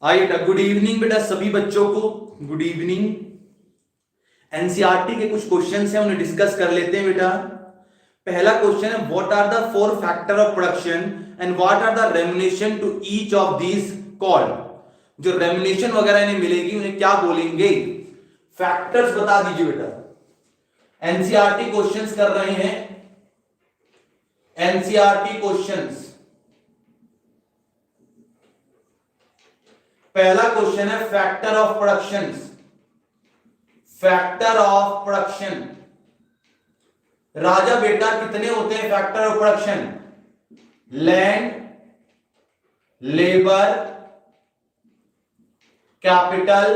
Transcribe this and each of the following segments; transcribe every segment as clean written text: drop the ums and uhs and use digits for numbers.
आइए बेटा, good evening बेटा सभी बच्चों को। Good evening. एनसीईआरटी के कुछ क्वेश्चंस हैं, उन्हें डिस्कस कर लेते हैं बेटा। पहला क्वेश्चन है, what are the four factor of production and what are the remuneration to each of these called. जो रेम्युनेशन वगैरह इन्हें मिलेगी उन्हें क्या बोलेंगे? फैक्टर्स बता दीजिए बेटा। एनसीईआरटी क्वेश्चंस कर रहे हैं, एनसीईआरटी क्वेश्चंस। पहला क्वेश्चन है factor of production. Factor of production, राजा बेटा कितने होते हैं factor of production? Land, labour, capital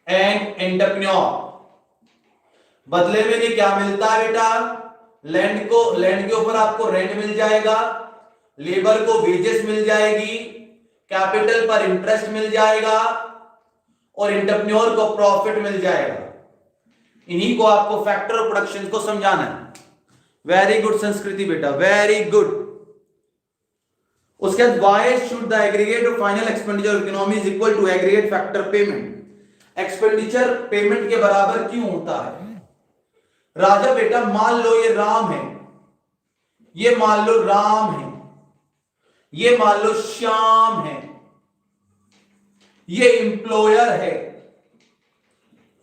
and entrepreneur. बदले में ये क्या मिलता है बेटा? लैंड के ऊपर आपको रेंट मिल जाएगा, लेबर को वेजेस मिल जाएगी, कैपिटल पर इंटरेस्ट मिल जाएगा और एंटरप्रेन्योर को प्रॉफिट मिल जाएगा। इन्हीं को आपको फैक्टर ऑफ प्रोडक्शन को समझाना है। वेरी गुड संस्कृति बेटा, वेरी गुड। उसके बाद why should the aggregate of final expenditure economy is equal to aggregate factor payment. Expenditure payment के बराबर क्यों होता है? राजा बेटा मान लो ये राम है, ये मान लो राम है, ये मान लो श्याम है, ये एम्प्लॉयर है,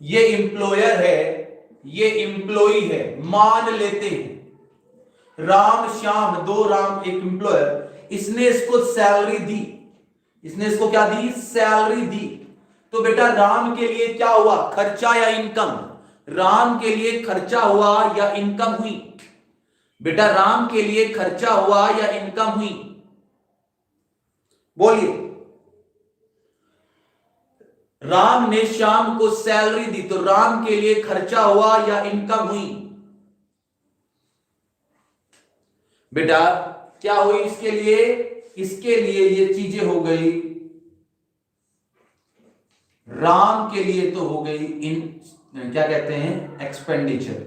ये एम्प्लॉयर है, ये एम्प्लॉई है। मान लेते हैं राम श्याम, दो राम एक एम्प्लॉयर, इसने इसको सैलरी दी, इसने इसको क्या दी? सैलरी दी। तो बेटा राम के लिए क्या हुआ? खर्चा या इनकम? राम के लिए खर्चा हुआ या इनकम हुई? बेटा राम के लिए खर्चा हुआ या इनकम हुई? बोलिए। राम ने श्याम को सैलरी दी, तो राम के लिए खर्चा हुआ या इनकम हुई? बेटा क्या हुई इसके लिए? इसके लिए ये चीजें हो गई, राम के लिए तो हो गई क्या कहते हैं? एक्सपेंडिचर।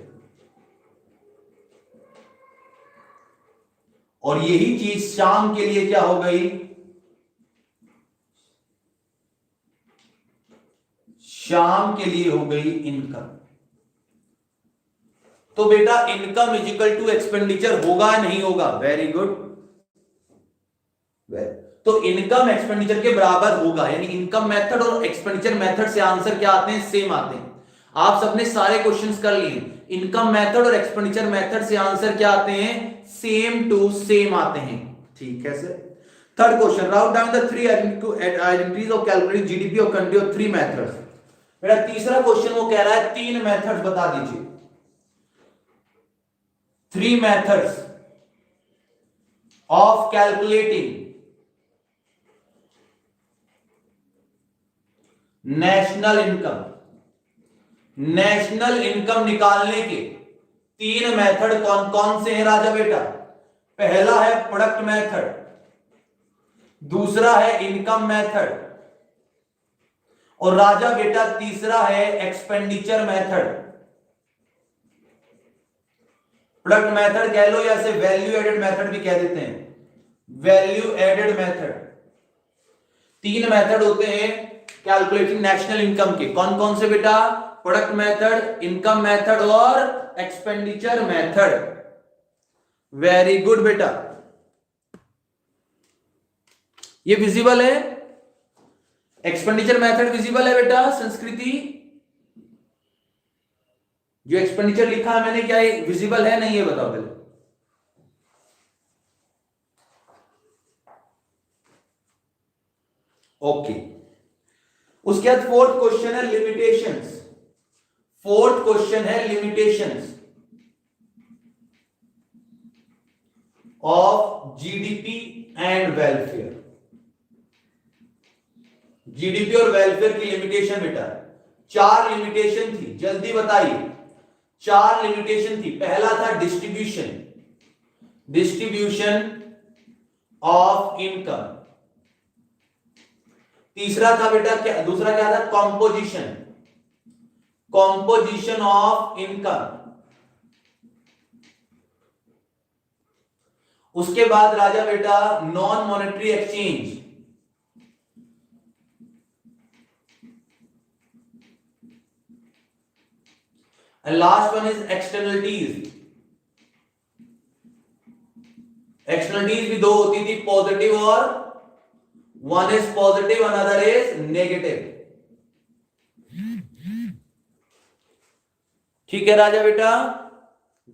और यही चीज श्याम के लिए क्या हो गई? श्याम के लिए हो गई इनकम। तो बेटा income is equal to expenditure होगा या नहीं होगा? Very good. तो इनकम एक्सपेंडिचर के बराबर होगा, यानी इनकम मेथड और एक्सपेंडिचर मेथड से आंसर क्या आते हैं? सेम आते हैं। आप सबने सारे क्वेश्चंस कर लिए। इनकम मेथड और एक्सपेंडिचर मेथड से आंसर क्या आते हैं? सेम टू सेम आते हैं। ठीक है sir. Third question, route down the three identities of calculating GDP of country of three methods. मेरा तीसरा क्वेश्चन वो कह रहा है तीन मेथड्स बता दीजिए। Three methods of calculating national income. National income निकालने के तीन मेथड कौन कौन से हैं राजा बेटा? पहला है प्रोडक्ट मेथड, दूसरा है इनकम मेथड और राजा बेटा तीसरा है एक्सपेंडिचर मेथड। प्रोडक्ट मेथड कह लो या इसे वैल्यू एडेड मेथड भी कह देते हैं। Value added method. तीन मेथड होते हैं कैलकुलेटिंग नेशनल इनकम के। कौन कौन से बेटा? प्रोडक्ट मेथड, इनकम मेथड और एक्सपेंडिचर मेथड। वेरी गुड बेटा। ये विजिबल है? एक्सपेंडिचर मेथड विजिबल है बेटा संस्कृति? जो एक्सपेंडिचर लिखा है मैंने, क्या ये विजिबल है नहीं? ये बताओ पहले। ओके। उसके बाद फोर्थ क्वेश्चन है लिमिटेशंस। फोर्थ क्वेश्चन है limitations of GDP and welfare. GDP और वेलफेयर की लिमिटेशन बेटा, चार लिमिटेशन थी, जल्दी बताइए। चार लिमिटेशन थी। पहला था डिस्ट्रीब्यूशन, डिस्ट्रीब्यूशन ऑफ इनकम। तीसरा था बेटा क्या? दूसरा क्या था? Composition, composition of income. उसके बाद राजा बेटा non monetary exchange, and last one is externalities. Externalities भी दो होती थी, पॉजिटिव और one is positive another is negative. ठीक है राजा बेटा?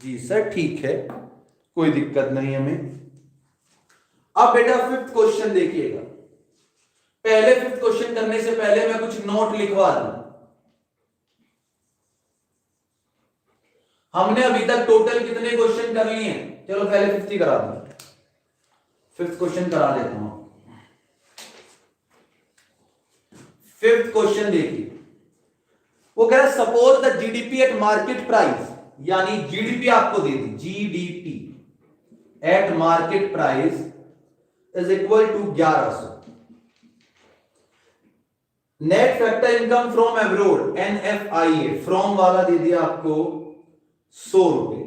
जी सर ठीक है, कोई दिक्कत नहीं हमें। अब बेटा फिफ्थ क्वेश्चन देखिएगा। पहले फिफ्थ क्वेश्चन करने से पहले मैं कुछ नोट लिखवा दूं। हमने अभी तक टोटल कितने क्वेश्चन कर लिए हैं? चलो पहले फिफ्थ ही करा दूं, फिफ्थ क्वेश्चन करा देता हूं। फिफ्थ क्वेश्चन देखिए, वो कह रहा है suppose the GDP at market price, यानी जीडीपी आपको दे दी, GDP at market price is equal to 1100। Net factor income from abroad NFIA, from वाला दे दिया आपको 100 रुपए,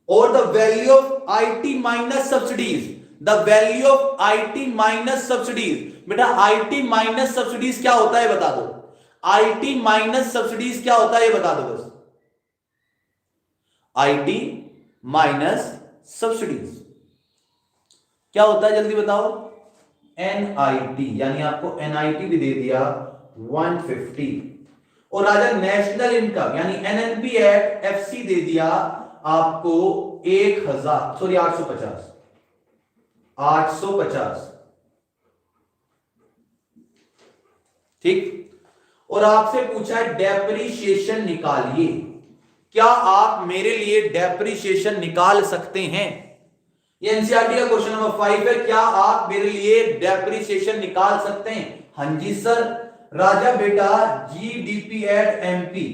और the value of IT minus subsidies, the value of IT minus subsidies. बेटा आईटी माइनस सब्सिडीज क्या होता है बता दो, आईटी माइनस सब्सिडीज क्या होता है ये बता दो बस, आईटी माइनस सब्सिडीज क्या होता है जल्दी बताओ। एनआईटी, यानी आपको एनआईटी भी दे दिया 150, और राजा नेशनल इनकम यानी एनएनपी एट एफसी दे दिया आपको 1000 सॉरी 850। ठीक, और आपसे पूछा है डेप्रीशिएशन निकालिए, क्या आप मेरे लिए डेप्रीशिएशन निकाल सकते हैं? ये एनसीईआरटी का क्वेश्चन नंबर 5 है, क्या आप मेरे लिए डेप्रीशिएशन निकाल सकते हैं? हां जी सर। राजा बेटा GDP at MP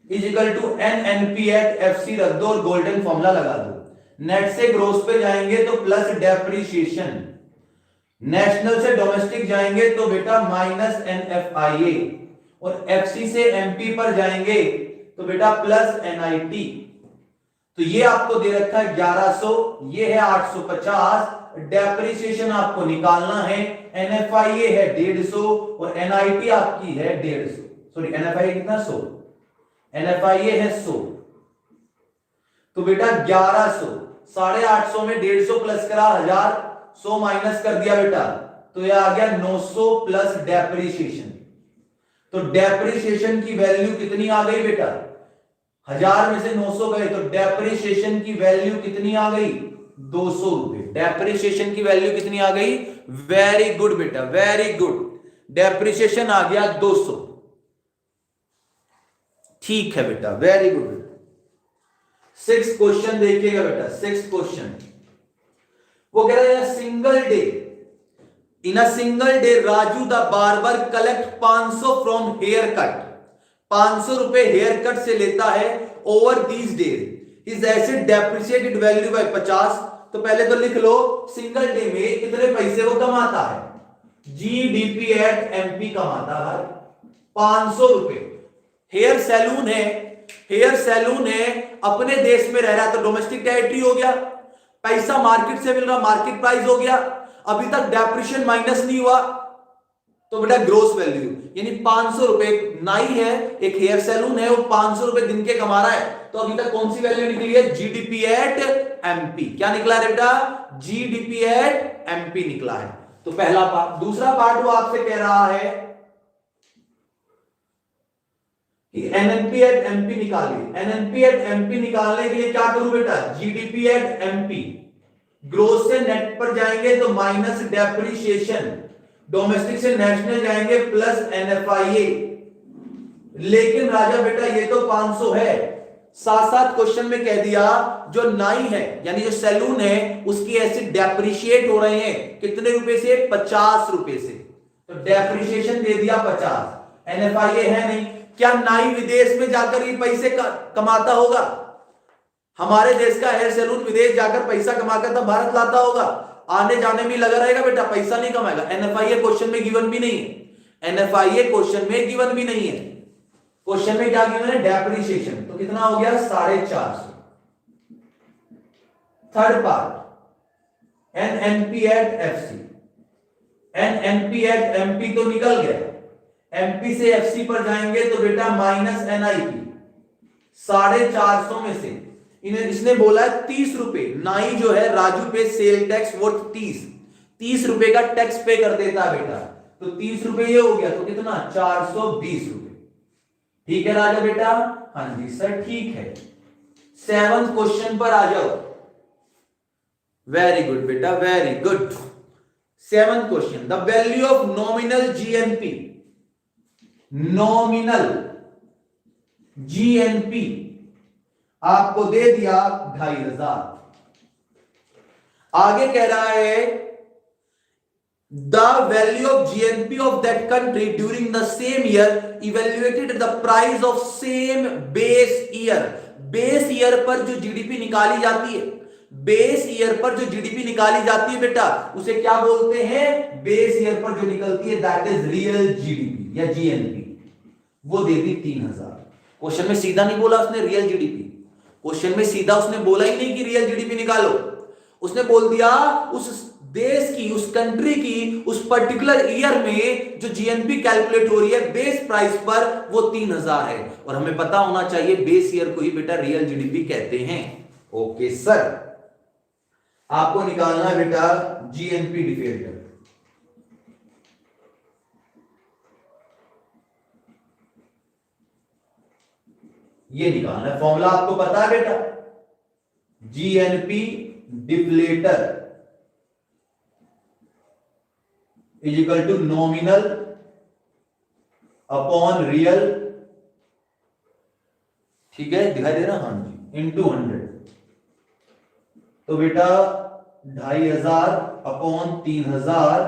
is equal to NNP at FC रख दो और गोल्डन फॉर्मूला लगा दो। नेट से ग्रोस पे जाएंगे तो प्लस डेप्रीशिएशन, नेशनल से डोमेस्टिक जाएंगे तो बेटा माइनस एनएफआईए, और एफसी से एमपी पर जाएंगे तो बेटा प्लस एनआईटी। तो ये आपको दे रखा है 1100, ये है 850, डेप्रिसिएशन आपको निकालना है, एनएफआईए है 150 और एनआईटी आपकी है 150, सॉरी एनएफआईए कितना 100, एनएफआईए है 100। तो बेटा 1100, 850 में 150 प्लस करा 1000, 100 माइनस कर दिया बेटा, तो ये आ गया 900 प्लस डेप्रिसिएशन। तो डेप्रिसिएशन की वैल्यू कितनी आ गई बेटा, 1000 में से 900 गए तो डेप्रिसिएशन की वैल्यू कितनी आ गई, 200 रुपए। डेप्रिसिएशन की वैल्यू कितनी आ गई, वेरी गुड बेटा वेरी गुड, डेप्रिसिएशन आ गया 200। ठीक है बेटा वेरी गुड। सिक्स्थ क्वेश्चन देखिएगा बेटा, सिक्स्थ क्वेश्चन वो कह रहा है single day, in a single day Raju the barber collect 500 from here cut, 500 रुपए हेयर कट से लेता है over these days, is asset depreciated value by 50। तो पहले तो लिख लो सिंगल डे में कितने पैसे वो कमाता है, जीडीपी एट एमपी कमाता है 500 रुपए। हेयर सैलून है, हेयर सैलून है, अपने देश में रह रहा तो डोमेस्टिक टेरिटरी हो गया, पैसा मार्केट से मिल रहा मार्केट प्राइस हो गया, अभी तक डेप्रिशिएशन माइनस नहीं हुआ तो बेटा ग्रोस वैल्यू, यानी 500 रुपए। नाई है, एक हेयर सैलून है, वो 500 रुपए दिन के कमा रहा है, तो अभी तक कौन सी वैल्यू निकली है, जीडीपी एट एमपी। क्या निकला है बेटा, जीडीपी एट एमपी निकला है। तो पहला पार्ट। दूसरा पार्ट वो आपसे कह रहा है कि एनएनपी एट एमपी निकालिए। एनएनपी एट एमपी निकालने के लिए क्या करूं बेटा, जीडीपी एट एमपी, ग्रोस से नेट पर जाएंगे तो माइनस डेप्रिसिएशन, डोमेस्टिक से नेशनल जाएंगे प्लस एनएफआईए। लेकिन राजा बेटा ये तो 500 है, साथ साथ क्वेश्चन में कह दिया जो नाई है यानी जो सैलून है उसकी एसेट डेप्रिशिएट हो रहे हैं कितने रुपए से, 50 रुपए से, तो डेप्रिसिएशन दे दिया 50। एनएफआईए है नहीं, क्या नाई विदेश में जाकर ये पैसे कमाता होगा, हमारे देश का हेयर सैलून विदेश जाकर पैसा कमाकर तब भारत लाता होगा, आने जाने में लगा रहेगा बेटा, पैसा नहीं कमाएगा। एनएफआईए क्वेश्चन में गिवन भी नहीं है, एनएफआईए क्वेश्चन में गिवन भी नहीं है। क्वेश्चन में क्या गिवन है, डेप्रिसिएशन, तो कितना हो गया 450। Third part NNP at FC, NNP at MP तो निकल गया, एमपी से एफसी पर जाएंगे तो बेटा माइनस एनआईपी, 450 में से इसने बोला है 30 रुपए, नाई जो है राजू पे सेल टैक्स वर्थ 30 रुपए का टैक्स पे कर देता है बेटा, तो 30 रुपए ये हो गया, तो कितना 420 रुपए। ठीक है राजा बेटा? हाँ जी सर ठीक है। 7th क्वेश्चन पर आ जाओ। वेरी गुड बेटा, very good. 7th question, the value of nominal GNP, nominal GNP आपको दे दिया 2500। आगे कह रहा है the value of GNP of that country during the same year evaluated the price of same base year. Base year पर जो GDP निकाली जाती है, बेस ईयर पर जो जीडीपी निकाली जाती है बेटा, उसे क्या बोलते हैं? बेस ईयर पर जो निकलती है दैट इज रियल जीडीपी या जीएनपी। वो दे दी 3000। क्वेश्चन में सीधा नहीं बोला उसने रियल जीडीपी, क्वेश्चन में सीधा उसने बोला ही नहीं कि रियल जीडीपी निकालो, उसने बोल दिया उस देश की, उस कंट्री की, उस पर्टिकुलर ईयर में जो जीएनपी कैलकुलेट हो रही है बेस प्राइस पर, वो 3000 है। और हमें पता होना चाहिए बेस ईयर को ही बेटा रियल जीडीपी कहते हैं। ओके सर, आपको निकालना है बेटा जीएनपी डिफेक्टर। ये निकालना है, फॉर्मूला आपको पता है बेटा, GNP deflator is equal to nominal upon real, ठीक है दिखाई दे रहा? हाँ जी, इंटू 100। तो बेटा 2500 upon 3000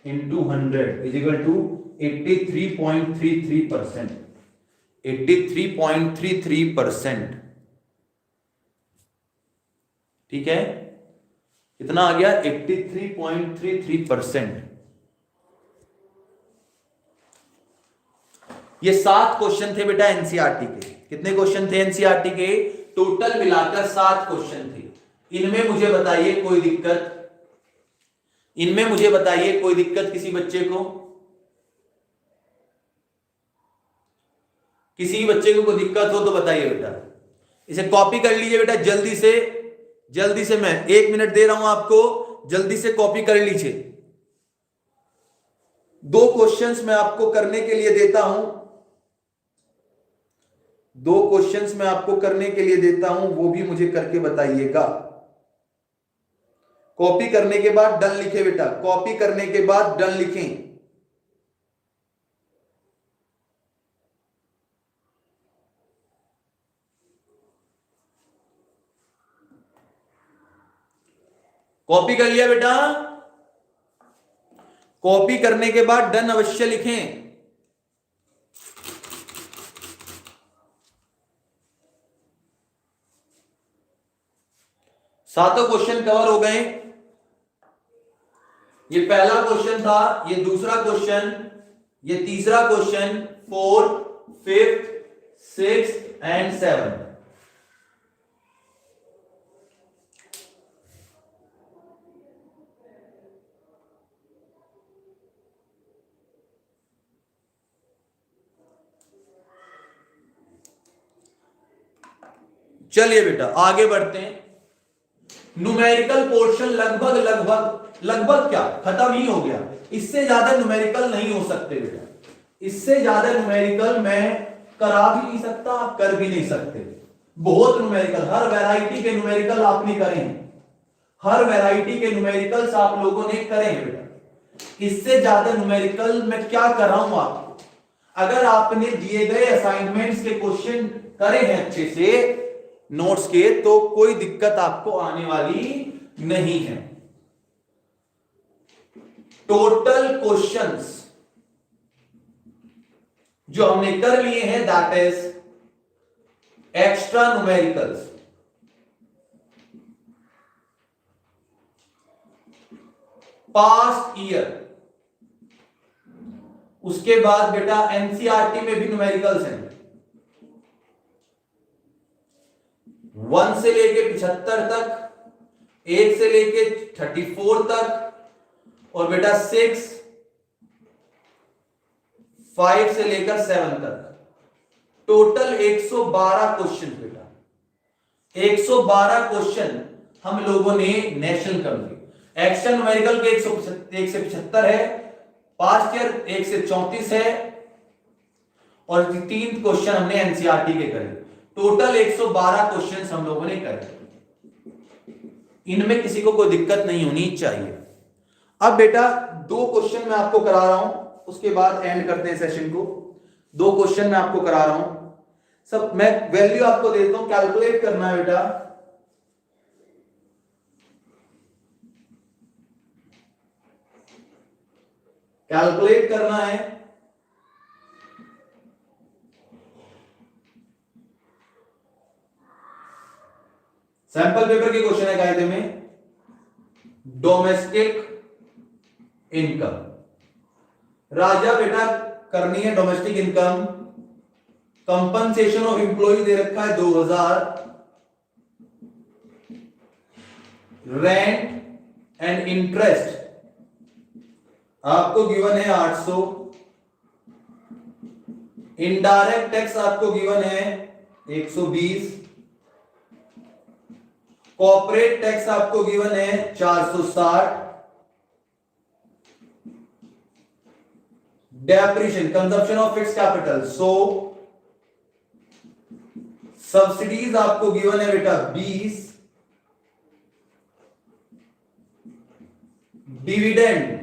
into 100 is equal to 83.33%। 83.33%। ठीक है, कितना आ गया? 83.33%। ये 7 क्वेश्चन थे बेटा एनसीईआरटी के। कितने क्वेश्चन थे एनसीईआरटी के? टोटल मिलाकर 7 क्वेश्चन थे। इनमें मुझे बताइए कोई दिक्कत? इनमें मुझे बताइए कोई दिक्कत किसी बच्चे को? किसी बच्चे को कोई दिक्कत हो तो बताइए बेटा। इसे कॉपी कर लीजिए बेटा जल्दी से, जल्दी से। मैं 1 मिनट दे रहा हूं आपको, जल्दी से कॉपी कर लीजिए। 2 क्वेश्चंस मैं आपको करने के लिए देता हूं, 2 क्वेश्चंस मैं आपको करने के लिए देता हूं, वो भी मुझे करके बताइएगा। कॉपी करने के बाद डन लिखे बेटा, कॉपी करने के बाद डन लिखें। कॉपी कर लिया बेटा? कॉपी करने के बाद डन अवश्य लिखें। सातों क्वेश्चन कवर हो गए। ये पहला क्वेश्चन था, ये दूसरा क्वेश्चन, ये तीसरा question, 4th, 5th, 6th and 7th। चलिए बेटा आगे बढ़ते हैं। न्यूमेरिकल पोर्शन लगभग लगभग लगभग क्या खत्म ही हो गया। इससे ज्यादा न्यूमेरिकल नहीं हो सकते बेटा, इससे ज्यादा न्यूमेरिकल मैं करा भी नहीं सकता, आप कर भी नहीं सकते। बहुत न्यूमेरिकल, हर वैरायटी के न्यूमेरिकल आपने करे हैं, हर वैरायटी के न्यूमेरिकल्स आप लोगों ने करे हैं बेटा। इससे ज्यादा न्यूमेरिकल मैं क्या कर रहा हूं आपको? अगर आपने दिए गए असाइनमेंट्स के क्वेश्चन करे हैं अच्छे से नोट्स के, तो कोई दिक्कत आपको आने वाली नहीं है। टोटल क्वेश्चंस जो हमने कर लिए हैं that is extra numericals, past year, उसके बाद बेटा एनसीईआरटी में भी न्यूमेरिकल्स हैं 1 से लेके 75 तक, 8 से लेके 34 तक, और बेटा 6, 5 से लेकर 7 तक। टोटल 112 क्वेश्चन बेटा, 112 क्वेश्चन हम लोगों ने नेशनल कर दिए। एक्शन न्यूमेरिकल के 175 है, पास्ट ईयर 134 है, और 3 क्वेश्चन हमने एनसीईआरटी के करे। टोटल 112 क्वेश्चन हम लोगों ने करे। इनमें किसी को कोई दिक्कत नहीं होनी चाहिए। अब बेटा 2 क्वेश्चन मैं आपको करा रहा हूं, उसके बाद एंड करते हैं सेशन को। 2 क्वेश्चन मैं आपको करा रहा हूं, सब मैं वैल्यू आपको देता हूं, कैलकुलेट करना है बेटा। कैलकुलेट करना है। सैंपल पेपर के क्वेश्चन है कायदे में, डोमेस्टिक इनकम। राजा बेटा करनी है domestic income. Compensation of employ दे रखा है 2000, रेंट एंड इंटरेस्ट आपको गिवन है 800, इनडायरेक्ट टैक्स आपको गिवन है 120, कॉर्पोरेट टैक्स आपको गिवन है 460, depreciation consumption of fixed capital 100, subsidies आपको गिवन है बेटा 20, डिविडेंड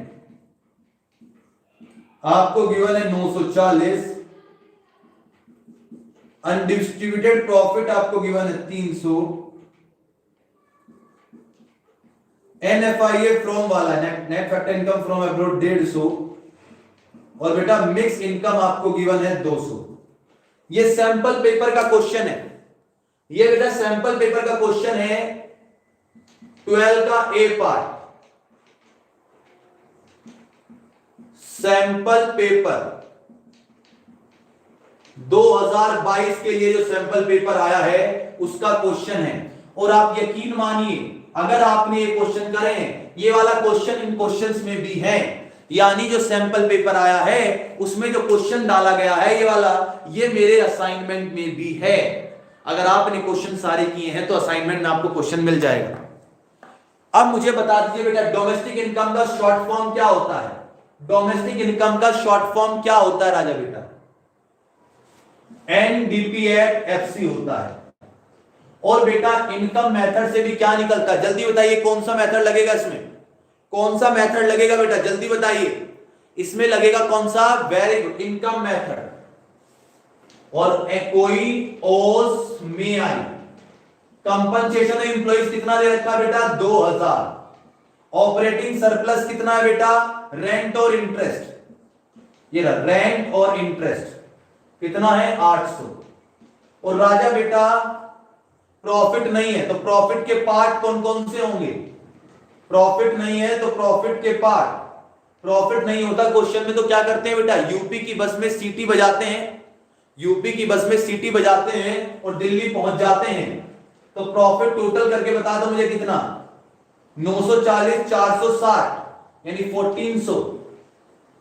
आपको गिवन है 940, अनडिस्ट्रीब्यूटेड प्रॉफिट आपको गिवन है 300, एनएफआईए फ्रॉम वाला net factor income from abroad 150, और बेटा मिक्स इनकम आपको गिवन है 200। ये सैंपल पेपर का क्वेश्चन है, ये बेटा सैंपल पेपर का क्वेश्चन है 12 का ए पार्ट। सैंपल पेपर 2022 के लिए जो सैंपल पेपर आया है उसका क्वेश्चन है। और आप यकीन मानिए अगर आपने ये क्वेश्चन करे, ये वाला क्वेश्चन इन क्वेश्चंस में भी है, यानी जो सैंपल पेपर आया है उसमें जो क्वेश्चन डाला गया है ये वाला, ये मेरे असाइनमेंट में भी है। अगर आपने क्वेश्चन सारे किए हैं तो असाइनमेंट में आपको क्वेश्चन मिल जाएगा। अब मुझे बता दीजिए बेटा डोमेस्टिक इनकम का शॉर्ट फॉर्म क्या होता है? डोमेस्टिक इनकम का शॉर्ट फॉर्म क्या होता है राजा बेटा? NDPFC होता है। और बेटा इनकम मेथड से भी क्या निकलता है? जल्दी बताइए कौन सा मेथड लगेगा इसमें? कौन सा मेथड लगेगा बेटा जल्दी बताइए? इसमें लगेगा कौन सा? Very good, income method. और कोई ओस में आई कंपनसेशन ऑफ एम्प्लॉइज कितना दे रखा बेटा? 2000। ऑपरेटिंग सरप्लस कितना है बेटा? रेंट और इंटरेस्ट, ये रहा रेंट और इंटरेस्ट कितना है? 800। और राजा बेटा प्रॉफिट नहीं है तो प्रॉफिट के पार्ट कौन कौन से होंगे? प्रॉफिट नहीं है तो प्रॉफिट के पार्ट, प्रॉफिट नहीं होता क्वेश्चन में तो क्या करते हैं बेटा? यूपी की बस में सीटी बजाते हैं, यूपी की बस में सीटी बजाते हैं और दिल्ली पहुंच जाते हैं। तो प्रॉफिट टोटल करके बता दो मुझे कितना? 940 460 यानी 1400,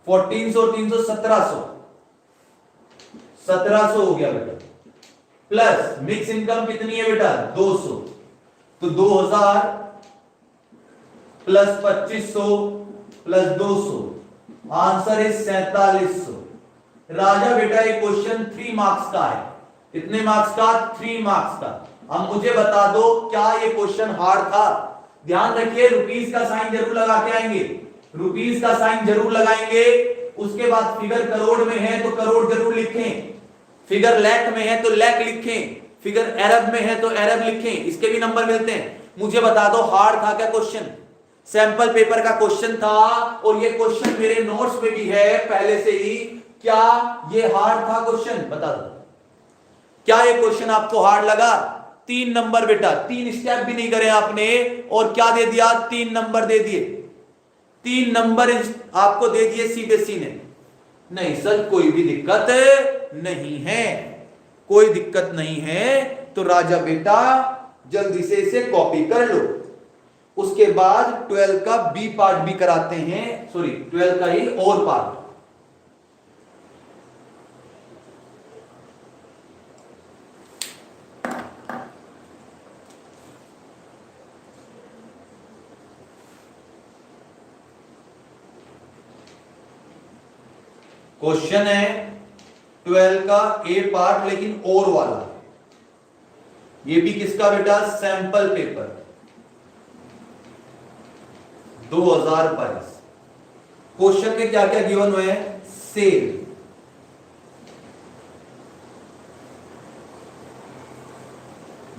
1400 300 1700, 1700 हो गया बेटा। प्लस मिक्स इनकम कितनी है बेटा? 200, तो 2000 प्लस 2500 प्लस 200, आंसर है 4700। राजा बेटा ये क्वेश्चन 3 मार्क्स का है। कितने मार्क्स का? 3 मार्क्स का। अब मुझे बता दो क्या ये क्वेश्चन हार्ड था? ध्यान रखिए रुपीस का साइन जरूर लगा के आएंगे, रुपीस का साइन जरूर लगाएंगे। उसके बाद फिगर करोड़ में है तो करोड़ जरूर लिखें, फिगर लाख में है तो लाख लिखें, फिगर अरब में है तो अरब लिखें, इसके भी नंबर मिलते हैं। मुझे बता दो हार्ड था क्या क्वेश्चन? सैंपल पेपर का क्वेश्चन था और ये क्वेश्चन मेरे नोट्स में भी है पहले से ही। क्या ये हार्ड था क्वेश्चन? बता दो क्या ये क्वेश्चन आपको हार्ड लगा? 3 नंबर बेटा, 3 स्टेप भी नहीं करे आपने और क्या दे दिया? 3 नंबर दे दिए, 3 नंबर आपको दे दिए सीधे सीधे। नहीं सर कोई भी दिक्कत नहीं है, कोई दिक्कत नहीं है। तो राजा बेटा जल्दी से इसे कॉपी कर लो। उसके बाद 12 का बी पार्ट भी कराते हैं, सॉरी 12 का ही और पार्ट। क्वेश्चन है 12 का ए पार्ट, लेकिन और वाला। ये भी किसका बेटा? Sample paper 2022। क्वेश्चन में क्या क्या गिवन हुए हैं? Sale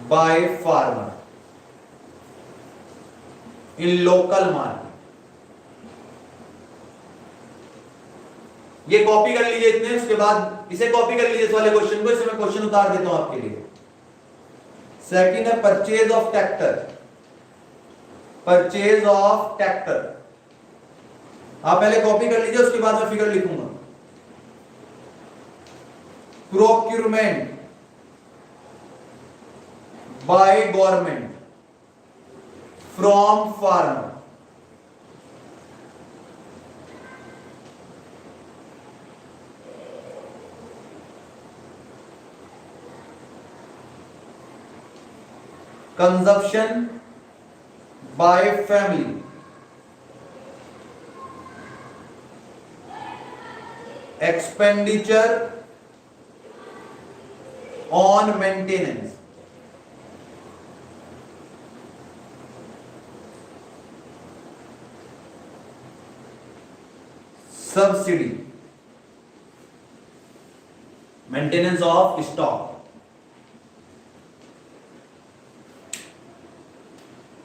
by farmer in local market. ये कॉपी कर लीजिए इतने, उसके बाद इसे कॉपी कर लीजिए इस वाले क्वेश्चन को, इसे मैं क्वेश्चन उतार देता हूं आपके लिए। सेकंड है purchase of tractor. Purchase of tractor आप पहले कॉपी कर लीजिए, उसके बाद मैं फिगर लिखूंगा। Procurement by government from farmer. Consumption by family. Expenditure on maintenance. Subsidy, maintenance of stock.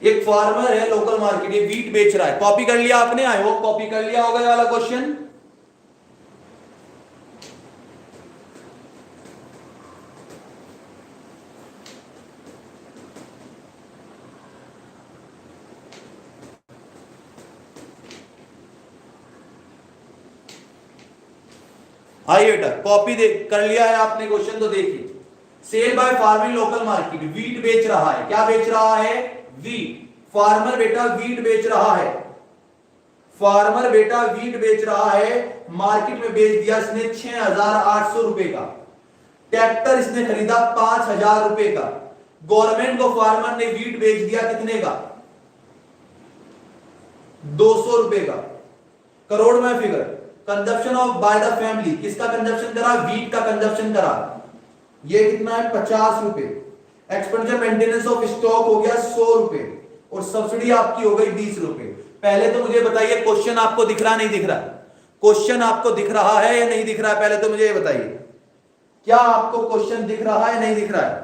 एक फार्मर है लोकल मार्केट, ये वीट बेच रहा है। कॉपी कर लिया आपने? आई होप कॉपी कर लिया होगा ये वाला क्वेश्चन। आइए बेटा, कॉपी कर लिया है आपने क्वेश्चन, तो देखिए। Sale by farming local market, wheat बेच रहा है। क्या बेच रहा है? वीट। फार्मर बेटा वीट बेच रहा है। फार्मर बेटा वीट बेच रहा है, मार्केट में बेच दिया इसने 6,800 रुपए का। ट्रैक्टर इसने खरीदा 5,000 रुपए का। गवर्नमेंट को फार्मर ने वीट बेच दिया कितने का? 200 रुपए का। करोड़ में figure. Consumption of by the family, किसका कंजप्शन करा? वीट का कंजप्शन करा। ये कितना है? 50 रुपए। एक्सपेंडिचर मेंटेनेंस ऑफ स्टॉक हो गया 100 रुपए, और सब्सिडी आपकी हो गई 20 रुपए। पहले तो मुझे बताइए, क्वेश्चन आपको दिख रहा नहीं दिख रहा? क्वेश्चन आपको दिख रहा है या नहीं दिख रहा है? पहले तो मुझे ये बताइए, क्या आपको क्वेश्चन दिख रहा है नहीं दिख रहा है?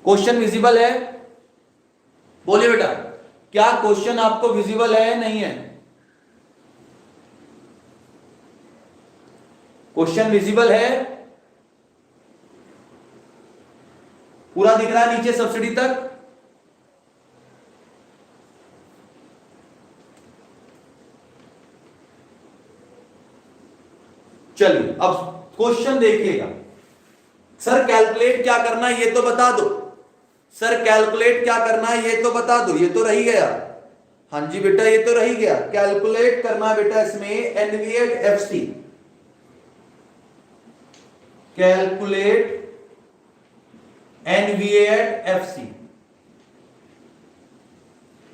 क्वेश्चन विजिबल है? बोलिए बेटा, क्या क्वेश्चन आपको विजिबल है नहीं है? क्वेश्चन विजिबल है? पूरा दिख रहा है नीचे सब्सिडी तक? चलिए अब क्वेश्चन देखिएगा। सर कैलकुलेट क्या करना है ये तो बता दो। सर कैलकुलेट क्या करना है ये तो बता दो। ये तो रही गया। हाँ जी बेटा, ये तो रही गया। कैलकुलेट करना है बेटा इसमें NVA at FC. Calculate NVA at FC.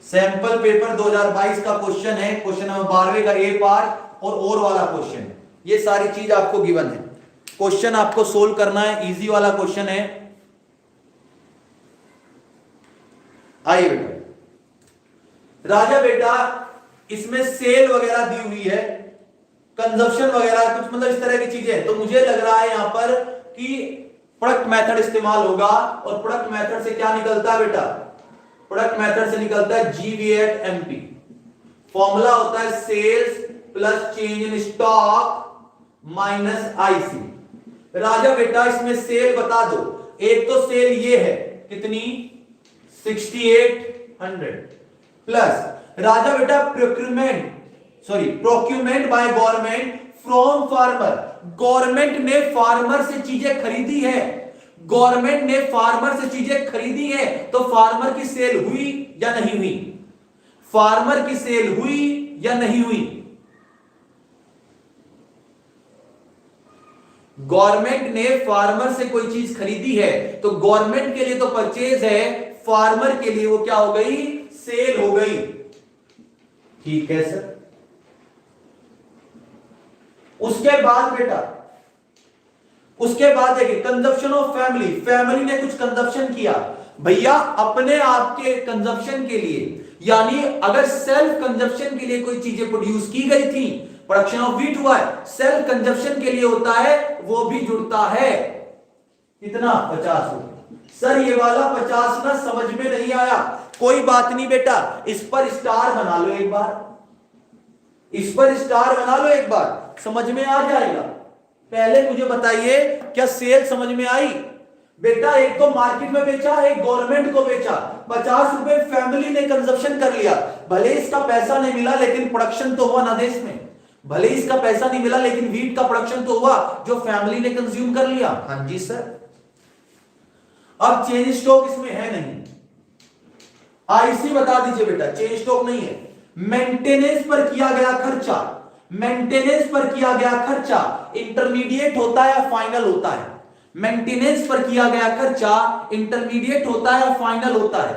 Sample paper 2022 का क्वेश्चन है। क्वेश्चन नंबर 12 का ए पार्ट और वाला क्वेश्चन। ये सारी चीज आपको गिवन है। क्वेश्चन आपको सोल्व करना है, इजी वाला क्वेश्चन है। आइए बेटा, राजा बेटा इसमें सेल वगैरह दी हुई है, कंजप्शन वगैरह कुछ मतलब इस तरह की चीजें। तो मुझे लग रहा है यहां पर कि प्रोडक्ट मेथड इस्तेमाल होगा। और प्रोडक्ट मेथड से क्या निकलता है बेटा? प्रोडक्ट मेथड से निकलता है GV@MP। फॉर्मूला होता है sales plus change in stock minus IC। राजा बेटा इसमें सेल बता दो। एक तो सेल ये है कितनी? 6800 प्लस राजा बेटा procurement by government from farmer. Government ने फार्मर से चीजें खरीदी है। गवर्नमेंट ने फार्मर से चीजें खरीदी है, तो फार्मर की सेल हुई या नहीं हुई? फार्मर की सेल हुई या नहीं हुई? गवर्नमेंट ने फार्मर से कोई चीज खरीदी है, तो गवर्नमेंट के लिए तो परचेज है, फार्मर के लिए वो क्या हो गई? सेल हो गई। ठीक है सर। उसके बाद बेटा, उसके बाद देखिए कंजप्शन ऑफ फैमिली, फैमिली ने कुछ कंजप्शन किया भैया अपने आप के कंजप्शन के लिए, यानी अगर सेल्फ कंजप्शन के लिए कोई चीजें प्रोड्यूस की गई थी, प्रोडक्शन ऑफ व्हीट हुआ है, सेल्फ कंजप्शन के लिए होता है, वो भी जुड़ता है कितना 50 रुपए। सर ये वाला 50 ना समझ में नहीं आया, कोई बात नहीं बेटा, इस पर स्टार बना लो एक बार, इस पर स्टार बना लो एक बार, समझ में आ जाएगा। पहले मुझे बताइए क्या सेल समझ में आई बेटा? एक तो मार्केट में बेचा, एक गवर्नमेंट को बेचा, 50 रुपए फैमिली ने कंजप्शन कर लिया, भले इसका पैसा नहीं मिला लेकिन प्रोडक्शन तो हुआ ना देश में, भले इसका पैसा नहीं मिला लेकिन व्हीट का प्रोडक्शन तो हुआ जो फैमिली ने कंज्यूम कर लिया। हाँ जी सर। अब चेंज स्टॉक इसमें है नहीं, आईसी बता दीजिए बेटा, चेंज स्टॉक नहीं है। मेंटेनेंस पर किया गया खर्चा, मेंटेनेंस पर किया गया खर्चा इंटरमीडिएट होता है या फाइनल होता है? मेंटेनेंस पर किया गया खर्चा इंटरमीडिएट होता है या फाइनल होता है?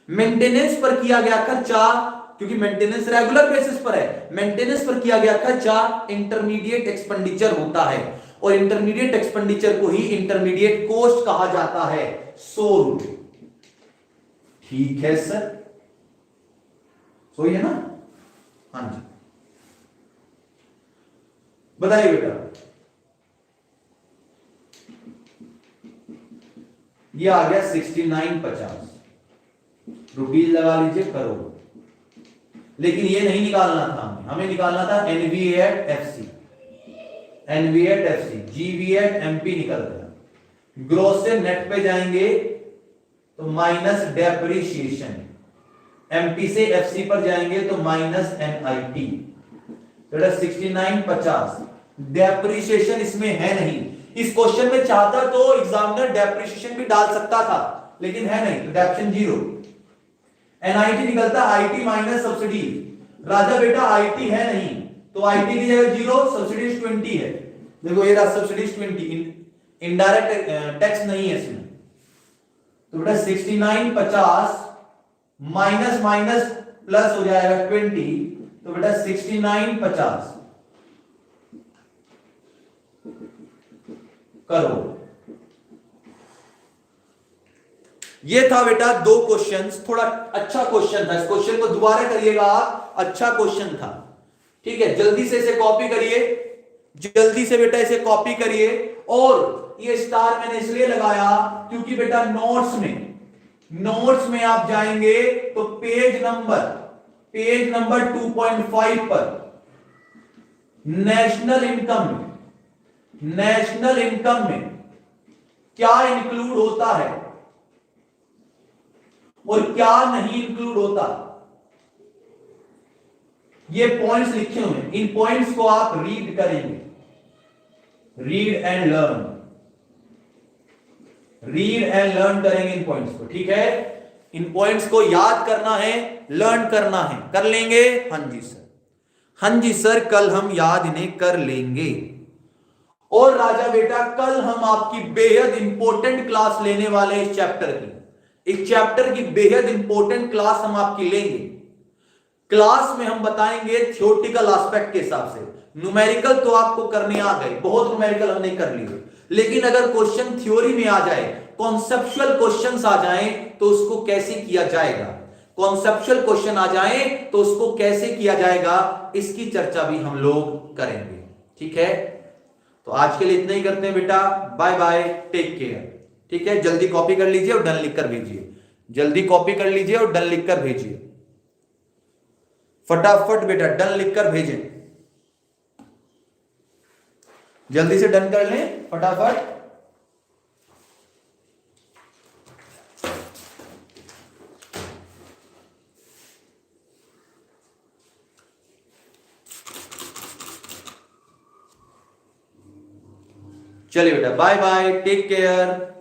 मेंटेनेंस पर किया गया खर्चा, क्योंकि मेंटेनेंस रेगुलर बेसिस पर है, मेंटेनेंस पर किया गया खर्चा इंटरमीडिएट एक्सपेंडिचर होता है, और इंटरमीडिएट एक्सपेंडिचर को ही इंटरमीडिएट कॉस्ट कहा जाता है। 100 रुपए। ठीक है सर, सही है ना? हाँ जी बताइए बेटा। ये आ गया 6950 रुपीज, लगा लीजिए करोड़। लेकिन ये नहीं निकालना था हमें निकालना था NV at FC, NV at FC, GV at MP निकल गया। ग्रोस से नेट पे जाएंगे तो माइनस डेप्रिसिएशन, एमपी से एफसी पर जाएंगे तो माइनस एनआईटी। 6950 डेप्रिसिएशन इसमें है नहीं। इस क्वेश्चन में चाहता तो एग्जामिनर डेप्रिसिएशन भी डाल सकता था, लेकिन है नहीं, तो डेप्शन 0। एनआईटी निकलता आईटी माइनस सब्सिडी। राजा बेटा आईटी है नहीं, तो आईटी की जगह 0, सब्सिडीज 20 है। देखो ये रहा सब्सिडीज 20, इनडायरेक्ट टैक्स नहीं है इसमें। तो बेटा 6950 माइनस माइनस प्लस हो जाएगा 20, तो बेटा 6950 करोड़। ये था बेटा 2 क्वेश्चंस, थोड़ा अच्छा क्वेश्चन था, इस क्वेश्चन को दोबारा करिएगा आप, अच्छा क्वेश्चन था। ठीक है, जल्दी से इसे कॉपी करिए, जल्दी से बेटा इसे कॉपी करिए। और ये स्टार मैंने इसलिए लगाया क्योंकि बेटा नोट्स में आप जाएंगे तो पेज नंबर 2.5 पर नेशनल इनकम में क्या इंक्लूड होता है और क्या नहीं इंक्लूड होता, ये पॉइंट्स लिखे हुए हैं। इन पॉइंट्स को आप रीड करेंगे, रीड एंड लर्न करेंगे इन पॉइंट्स को। ठीक है, इन पॉइंट्स को याद करना है, लर्न करना है, कर लेंगे? हाँ जी सर, हाँ जी सर, कल हम याद इन्हें कर लेंगे। और राजा बेटा कल हम आपकी बेहद इंपॉर्टेंट क्लास लेने वाले हैं, इस चैप्टर की बेहद इंपॉर्टेंट क्लास हम आपकी लेंगे। क्लास में हम बताएंगे थ्योरेटिकल एस्पेक्ट के हिसाब से। न्यूमेरिकल तो आपको करने आ गए, बहुत न्यूमेरिकल हमने कर लिए, लेकिन अगर क्वेश्चन थ्योरी में आ जाए, कॉन्सेप्चुअल क्वेश्चंस आ जाएं, तो उसको कैसे किया जाएगा, कॉन्सेप्चुअल क्वेश्चन आ जाएं तो उसको कैसे किया जाएगा, इसकी चर्चा भी हम लोग करेंगे। ठीक है, तो आज के लिए इतना ही करते हैं बेटा, बाय बाय, टेक केयर। ठीक है, जल्दी कॉपी कर लीजिए और डन लिखकर भेजिए, जल्दी कॉपी कर लीजिए और डन लिखकर भेजिए, फटाफट बेटा डन लिखकर भेजें, जल्दी से डन कर लें फटाफट। चलिए बेटा, बाय बाय, टेक केयर।